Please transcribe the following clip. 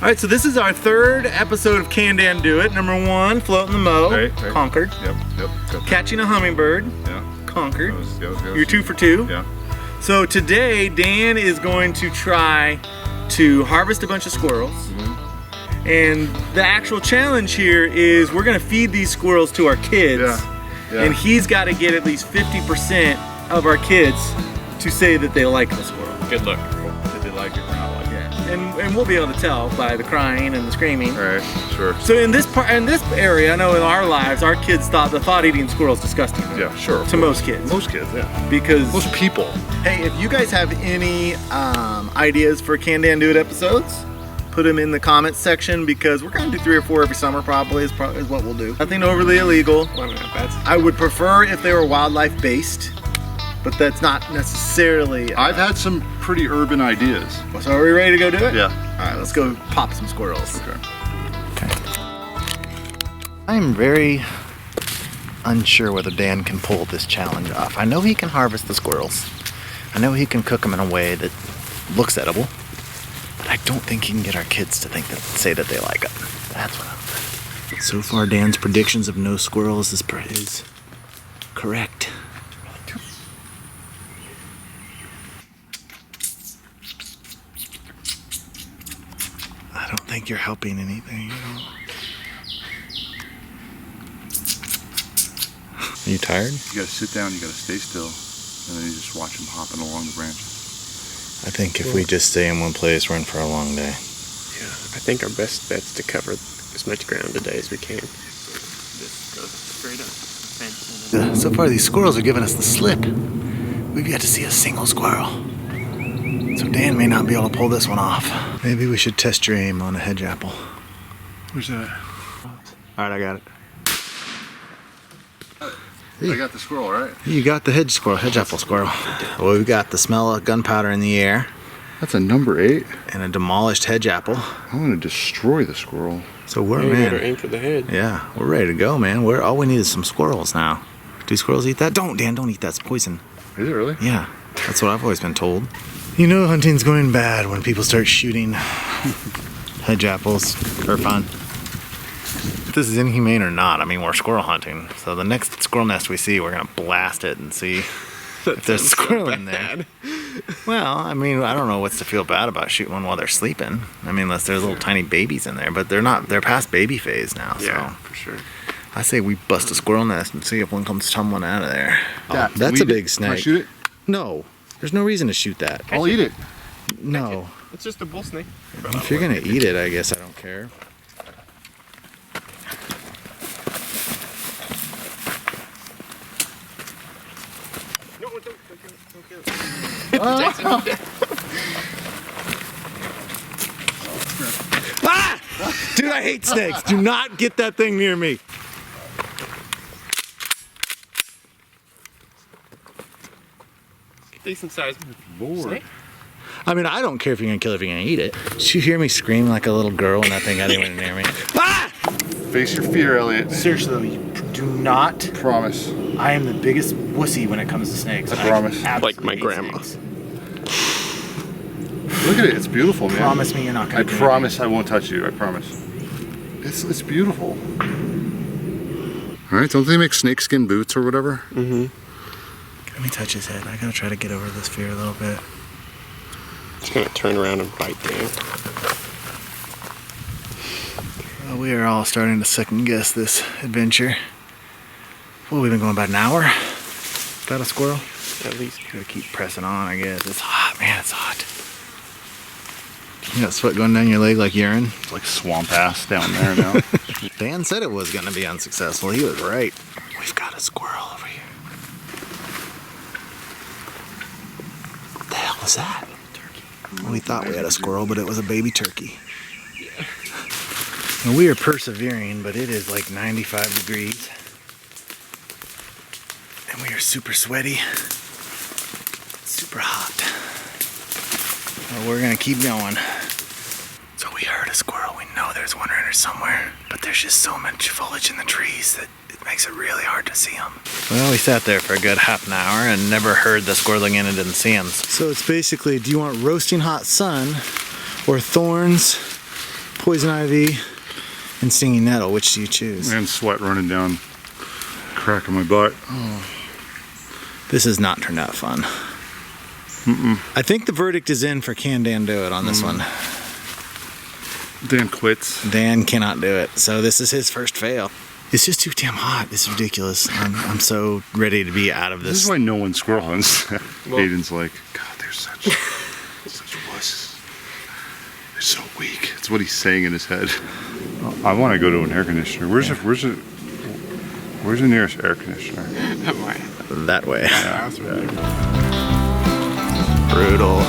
All right, so this is our third episode of Can Dan Do It. Number 1, floating the mow, right. conquered. Yep. Catching a hummingbird, conquered. You're 2 for 2. Yeah. So today, Dan is going to try to harvest a bunch of squirrels. And the actual challenge here is we're gonna feed these squirrels to our kids. And he's gotta get at least 50% of our kids to say that they like the squirrel. Good luck. Did they like it or not like it? And we'll be able to tell by the crying and the screaming. All right, sure. So in this area, I know in our lives, our kids thought eating squirrels disgusting. Yeah, sure. To most kids. Most kids, yeah. Because most people. Hey, if you guys have any ideas for Can Dan Do It episodes, put them in the comments section because we're gonna do 3 or 4 every summer probably is what we'll do. Nothing overly illegal. I would prefer if they were wildlife based, but that's not necessarily. I've had some pretty urban ideas. So are we ready to go do it? Yeah. All right, let's go pop some squirrels. Okay. I'm very unsure whether Dan can pull this challenge off. I know he can harvest the squirrels. I know he can cook them in a way that looks edible. But I don't think he can get our kids to say that they like it. That's what I'm. So far, Dan's predictions of no squirrels is correct. I don't think you're helping anything. Are you tired? You gotta sit down, you gotta stay still, and then you just watch them hopping along the branches. I think if we just stay in one place, we're in for a long day. Yeah, I think our best bet's to cover as much ground today as we can. Just go straight up. So far, these squirrels are giving us the slip. We've yet to see a single squirrel. So Dan may not be able to pull this one off. Maybe we should test your aim on a hedge apple. Where's that? All right, I got it. I got the squirrel, right? You got the hedge apple squirrel. Well, we've got the smell of gunpowder in the air. That's a number 8. And a demolished hedge apple. I'm gonna destroy the squirrel. So we're, we gotta aim for the head. Yeah, we're ready to go, man. All we need is some squirrels now. Do squirrels eat that? Dan, don't eat that. It's poison. Is it really? Yeah, that's what I've always been told. You know hunting's going bad when people start shooting hedge apples for fun. If this is inhumane or not, I mean, we're squirrel hunting. So the next squirrel nest we see, we're gonna blast it and see if there's a squirrel in there. Well, I mean, I don't know what's to feel bad about shooting one while they're sleeping. I mean, unless there's little tiny babies in there, but they're past baby phase now. Yeah, so. for sure. I say we bust a squirrel nest and see if one comes tumbling out of there. Yeah, that's a big snake. Can I shoot it? No, there's no reason to shoot that. I'll eat it. No. It's just a bull snake. If you're gonna eat it, I guess I don't care. No, don't kill it. Ah! Dude, I hate snakes. Do not get that thing near me. Decent sized snake. I mean, I don't care if you're gonna kill it, if you're gonna eat it. Did you hear me scream like a little girl when that thing got anywhere near me? Ah! Face your fear, Elliot. Seriously, do not. Promise. I am the biggest wussy when it comes to snakes. I promise. Like my grandma. Look at it. It's beautiful, man. Promise me you're not gonna. I promise I won't touch you. I promise. It's beautiful. All right. Don't they make snakeskin boots or whatever? Mm-hmm. Let me touch his head. I gotta try to get over this fear a little bit. Just gonna turn around and bite Dan. Well, we are all starting to second guess this adventure. Well, we've been going about an hour without a squirrel. At least. Gotta keep pressing on, I guess. It's hot, man, it's hot. You got sweat going down your leg like urine? It's like swamp ass down there now. Dan said it was gonna be unsuccessful. He was right. We've got a squirrel over here. What the hell was that? Turkey. We thought we had a squirrel, but it was a baby turkey. Yeah. And we are persevering, but it is like 95 degrees. And we are super sweaty. Super hot. Well, we're gonna keep going. So we heard a squirrel. We know there's one around here somewhere, but there's just so much foliage in the trees that it makes it really hard to see them. Well, we sat there for a good half an hour and never heard the squirrel again and didn't see him. So it's basically, do you want roasting hot sun or thorns, poison ivy and stinging nettle. Which do you choose? And sweat running down, crack in my butt. This has not turned out fun. I think the verdict is in for can Dan do it on this one. Dan quits. Dan cannot do it, so this is his first fail. It's just too damn hot. This is ridiculous. I'm so ready to be out of this. This is why no one squirrel hunts. Hayden's like, God, they're such wusses. They're so weak. It's what he's saying in his head. I want to go to an air conditioner. Where's the nearest air conditioner? That way. Yeah. Brutal.